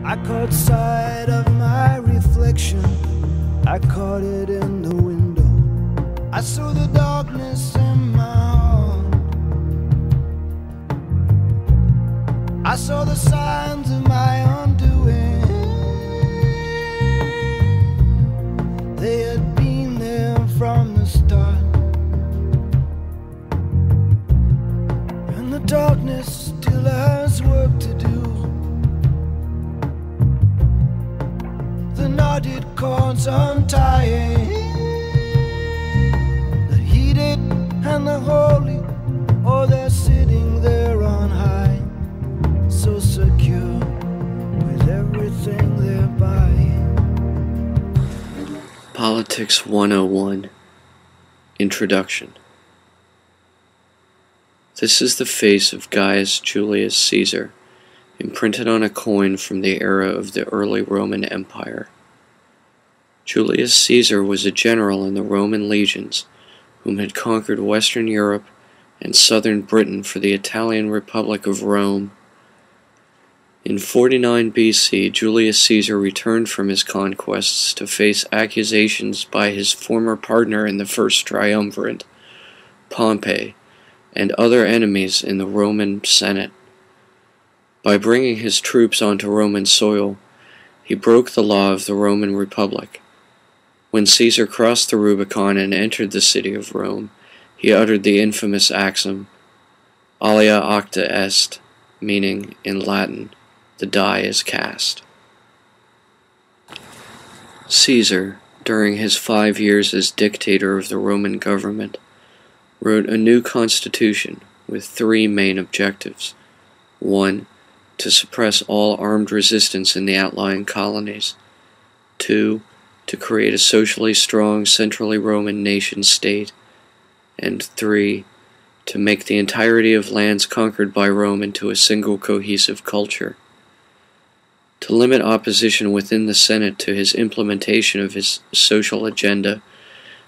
I caught sight of my reflection, I caught it in the window. I saw the darkness in my heart, I saw the signs of my undoing. They had been there from the start, and the darkness still has work to do. The knotted cords untying, the heated and the holy, oh, they're sitting there on high, so secure with everything they're buying. Politics 101 Introduction. This is the face of Gaius Julius Caesar, imprinted on a coin from the era of the early Roman Empire. Julius Caesar was a general in the Roman legions, whom had conquered Western Europe and southern Britain for the Italian Republic of Rome. In 49 BC, Julius Caesar returned from his conquests to face accusations by his former partner in the First Triumvirate, Pompey, and other enemies in the Roman Senate. By bringing his troops onto Roman soil, he broke the law of the Roman Republic. When Caesar crossed the Rubicon and entered the city of Rome, he uttered the infamous axiom, alia acta est, meaning, in Latin, the die is cast. Caesar, during his 5 years as dictator of the Roman government, wrote a new constitution with 3 main objectives. 1. To suppress all armed resistance in the outlying colonies. 2. To create a socially strong, centrally Roman nation-state. And 3. To make the entirety of lands conquered by Rome into a single cohesive culture. To limit opposition within the Senate to his implementation of his social agenda,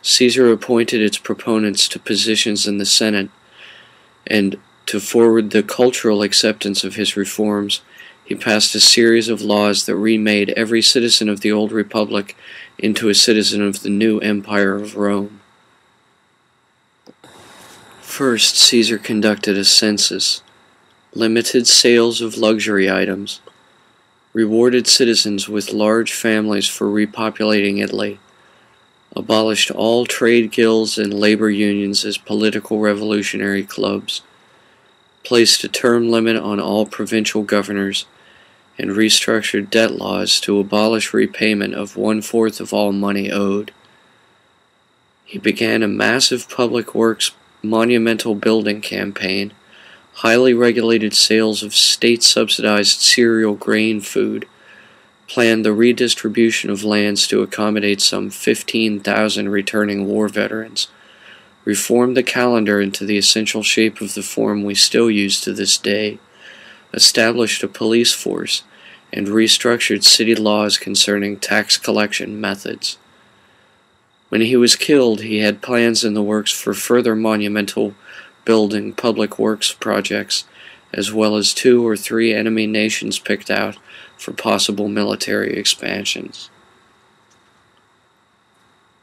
Caesar appointed its proponents to positions in the Senate, and to forward the cultural acceptance of his reforms, he passed a series of laws that remade every citizen of the old republic into a citizen of the new empire of Rome. First, Caesar conducted a census, limited sales of luxury items, rewarded citizens with large families for repopulating Italy, abolished all trade guilds and labor unions as political revolutionary clubs, placed a term limit on all provincial governors, and restructured debt laws to abolish repayment of 1/4 of all money owed. He began a massive public works monumental building campaign, highly regulated sales of state-subsidized cereal grain food, planned the redistribution of lands to accommodate some 15,000 returning war veterans, reformed the calendar into the essential shape of the form we still use to this day, established a police force, and restructured city laws concerning tax collection methods. When he was killed, he had plans in the works for further monumental building public works projects, as well as 2 or 3 enemy nations picked out for possible military expansions.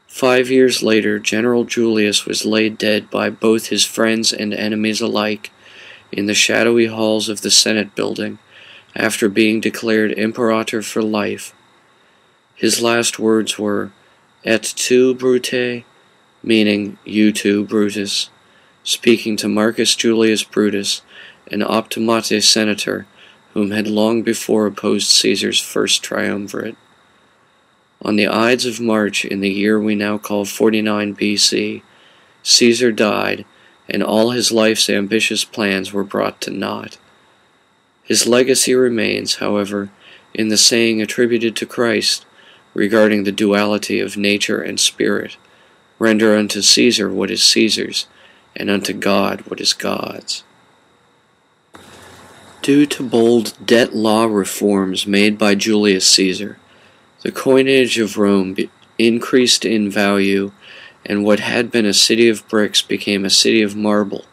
5 years later, General Julius was laid dead by both his friends and enemies alike in the shadowy halls of the Senate building after being declared imperator for life. His last words were, "Et tu, Brute?" meaning, "You too, Brutus," speaking to Marcus Julius Brutus, an optimate senator whom had long before opposed Caesar's first triumvirate. On the Ides of March in the year we now call 49 BC, Caesar died, and all his life's ambitious plans were brought to naught. His legacy remains, however, in the saying attributed to Christ regarding the duality of nature and spirit, "Render unto Caesar what is Caesar's, and unto God what is God's." Due to bold debt law reforms made by Julius Caesar, the coinage of Rome increased in value, and what had been a city of bricks became a city of marble,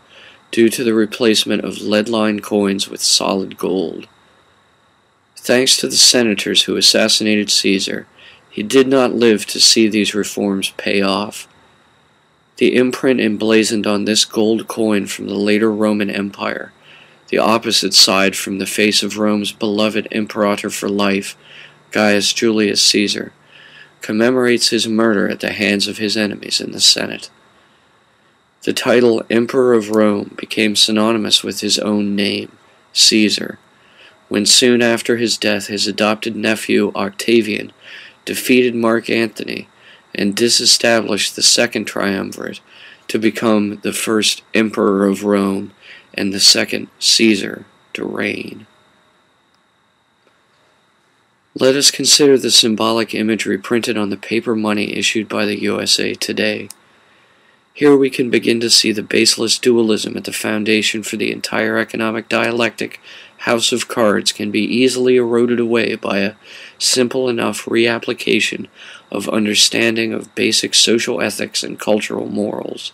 due to the replacement of lead-lined coins with solid gold. Thanks to the senators who assassinated Caesar, he did not live to see these reforms pay off. The imprint emblazoned on this gold coin from the later Roman Empire, the opposite side from the face of Rome's beloved imperator for life, Gaius Julius Caesar, commemorates his murder at the hands of his enemies in the Senate. The title Emperor of Rome became synonymous with his own name, Caesar, when soon after his death his adopted nephew Octavian defeated Mark Antony and disestablished the second triumvirate to become the first Emperor of Rome and the second Caesar to reign. Let us consider the symbolic imagery printed on the paper money issued by the USA today. Here we can begin to see the baseless dualism at the foundation for the entire economic dialectic house of cards can be easily eroded away by a simple enough reapplication of understanding of basic social ethics and cultural morals.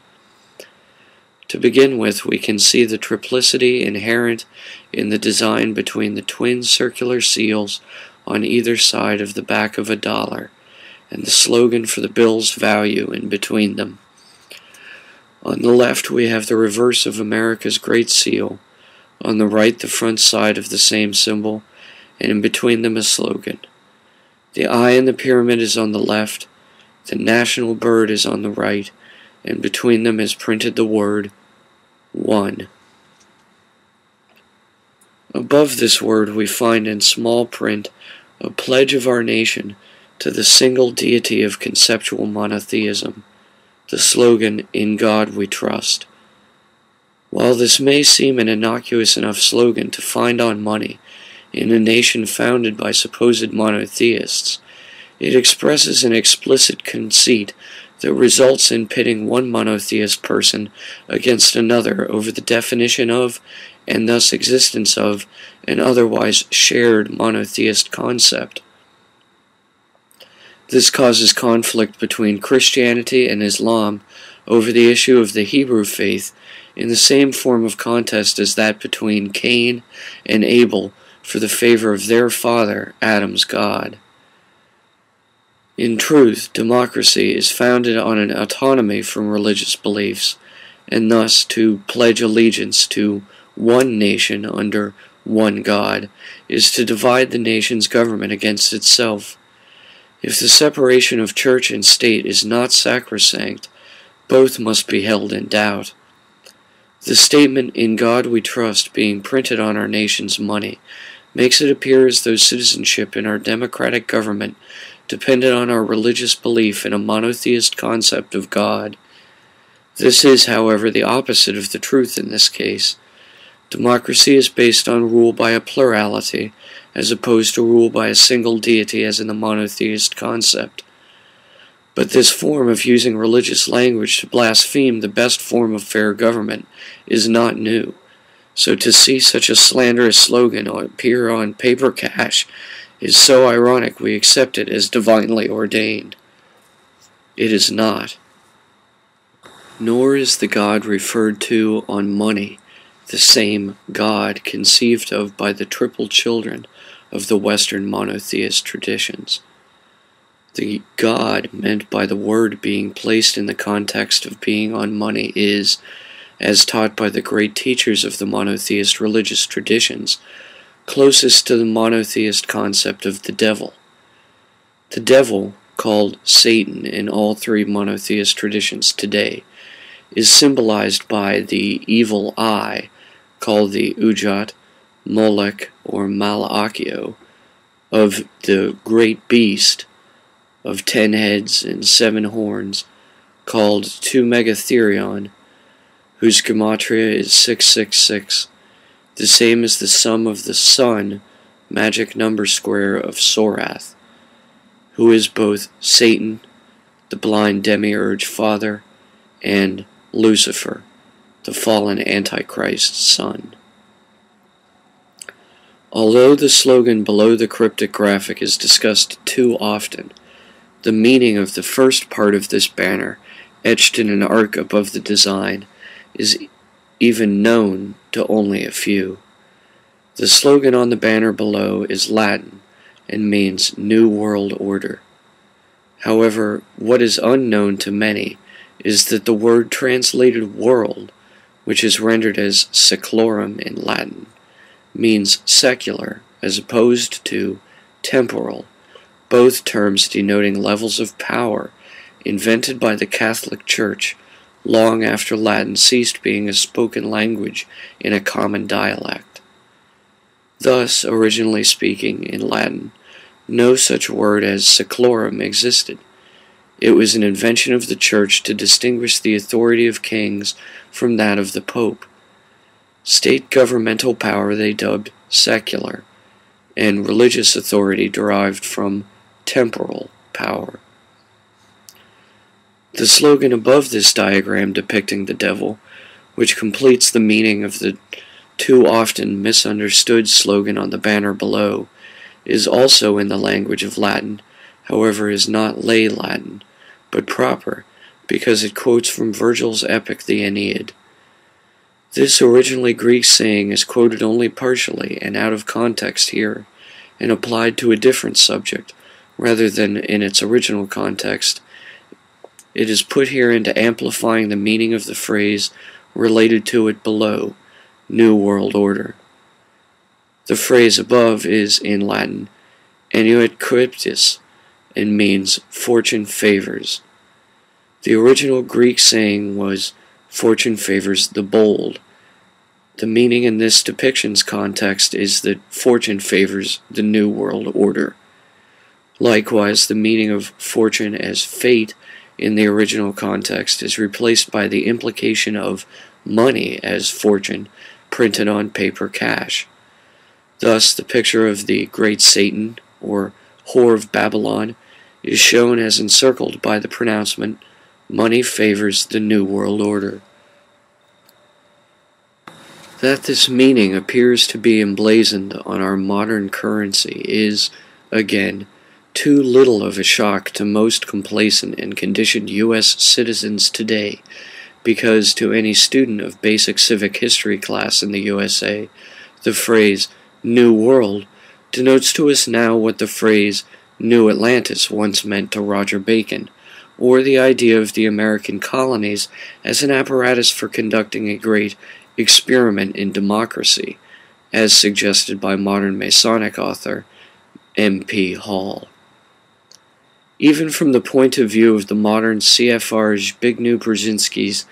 To begin with, we can see the triplicity inherent in the design between the twin circular seals on either side of the back of a dollar, and the slogan for the bill's value in between them. On the left we have the reverse of America's Great Seal, on the right the front side of the same symbol, and in between them a slogan. The eye in the pyramid is on the left, the national bird is on the right, and between them is printed the word, one. Above this word we find in small print a pledge of our nation to the single deity of conceptual monotheism, the slogan, "In God We Trust." While this may seem an innocuous enough slogan to find on money in a nation founded by supposed monotheists, it expresses an explicit conceit that results in pitting one monotheist person against another over the definition of, and thus existence of, an otherwise shared monotheist concept. This causes conflict between Christianity and Islam over the issue of the Hebrew faith in the same form of contest as that between Cain and Abel for the favor of their father, Adam's God. In truth, democracy is founded on an autonomy from religious beliefs, and thus to pledge allegiance to one nation under one God is to divide the nation's government against itself. If the separation of church and state is not sacrosanct, both must be held in doubt. The statement, "In God We Trust," being printed on our nation's money, makes it appear as though citizenship in our democratic government depended on our religious belief in a monotheist concept of God. This is, however, the opposite of the truth in this case. Democracy is based on rule by a plurality, as opposed to rule by a single deity as in the monotheist concept. But this form of using religious language to blaspheme the best form of fair government is not new, so to see such a slanderous slogan appear on paper cash is so ironic we accept it as divinely ordained. It is not. Nor is the God referred to on money the same God conceived of by the triple children of the Western monotheist traditions. The God meant by the word being placed in the context of being on money is, as taught by the great teachers of the monotheist religious traditions, closest to the monotheist concept of the devil. The devil, called Satan in all three monotheist traditions today, is symbolized by the evil eye, called the Ujat, Molech, or Malachio, of the great beast of 10 heads and 7 horns, called 2 Megatherion, whose gematria is 666, the same as the sum of the sun, magic number square of Sorath, who is both Satan, the blind demiurge father, and Lucifer, the fallen Antichrist son. Although the slogan below the cryptic graphic is discussed too often, the meaning of the first part of this banner, etched in an arc above the design, is even known to only a few. The slogan on the banner below is Latin and means New World Order. However, what is unknown to many is that the word translated world, which is rendered as seclorum in Latin, means secular as opposed to temporal, both terms denoting levels of power invented by the Catholic Church long after Latin ceased being a spoken language in a common dialect. Thus, originally speaking in Latin, no such word as seclorum existed. It was an invention of the Church to distinguish the authority of kings from that of the Pope. State governmental power they dubbed secular, and religious authority derived from temporal power. The slogan above this diagram depicting the devil, which completes the meaning of the too often misunderstood slogan on the banner below, is also in the language of Latin, however is not lay Latin, but proper, because it quotes from Virgil's epic the Aeneid. This originally Greek saying is quoted only partially and out of context here, and applied to a different subject, rather than in its original context. It is put here into amplifying the meaning of the phrase related to it below, New World Order. The phrase above is, in Latin, Annuit Cryptis, and means fortune favors. The original Greek saying was fortune favors the bold. The meaning in this depiction's context is that fortune favors the New World Order. Likewise, the meaning of fortune as fate in the original context is replaced by the implication of money as fortune printed on paper cash. Thus, the picture of the Great Satan, or Whore of Babylon, is shown as encircled by the pronouncement, money favors the New World Order. That this meaning appears to be emblazoned on our modern currency is, again, too little of a shock to most complacent and conditioned U.S. citizens today, because to any student of basic civic history class in the USA, the phrase New World denotes to us now what the phrase New Atlantis once meant to Roger Bacon, or the idea of the American colonies as an apparatus for conducting a great experiment in democracy, as suggested by modern Masonic author M.P. Hall. Even from the point of view of the modern CFR Zbigniew Brzezinski's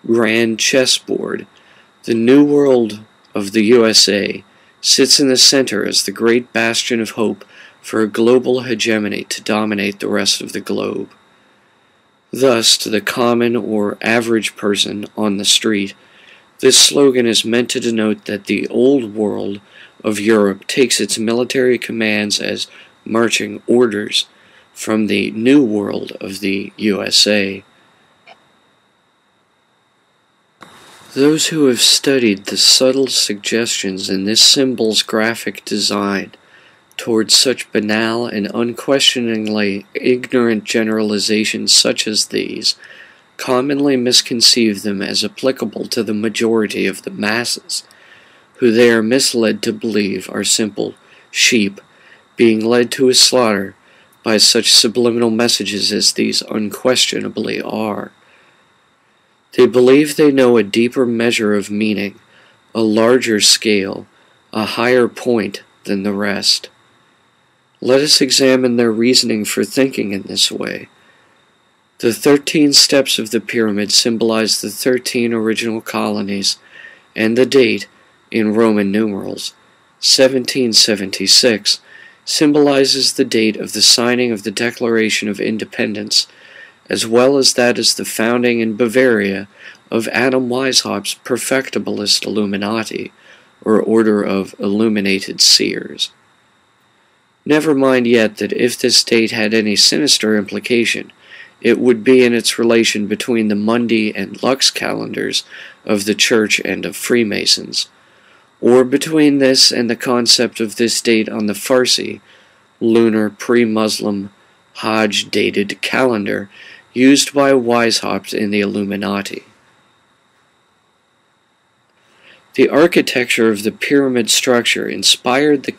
grand chessboard, the New World of the USA sits in the center as the great bastion of hope for a global hegemony to dominate the rest of the globe. Thus, to the common or average person on the street, this slogan is meant to denote that the old world of Europe takes its military commands as marching orders from the new world of the USA. Those who have studied the subtle suggestions in this symbol's graphic design towards such banal and unquestioningly ignorant generalizations such as these commonly misconceive them as applicable to the majority of the masses, who they are misled to believe are simple sheep being led to a slaughter by such subliminal messages as these unquestionably are. They believe they know a deeper measure of meaning, a larger scale, a higher point than the rest. Let us examine their reasoning for thinking in this way. The 13 steps of the pyramid symbolize the 13 original colonies, and the date, in Roman numerals, 1776, symbolizes the date of the signing of the Declaration of Independence, as well as that as the founding in Bavaria of Adam Weishaupt's perfectibilist Illuminati, or order of illuminated seers. Never mind yet that if this date had any sinister implication, it would be in its relation between the Mundi and Lux calendars of the Church and of Freemasons, or between this and the concept of this date on the Farsi, lunar pre-Muslim, Hajj-dated calendar used by Weishaupt in the Illuminati. The architecture of the pyramid structure inspired the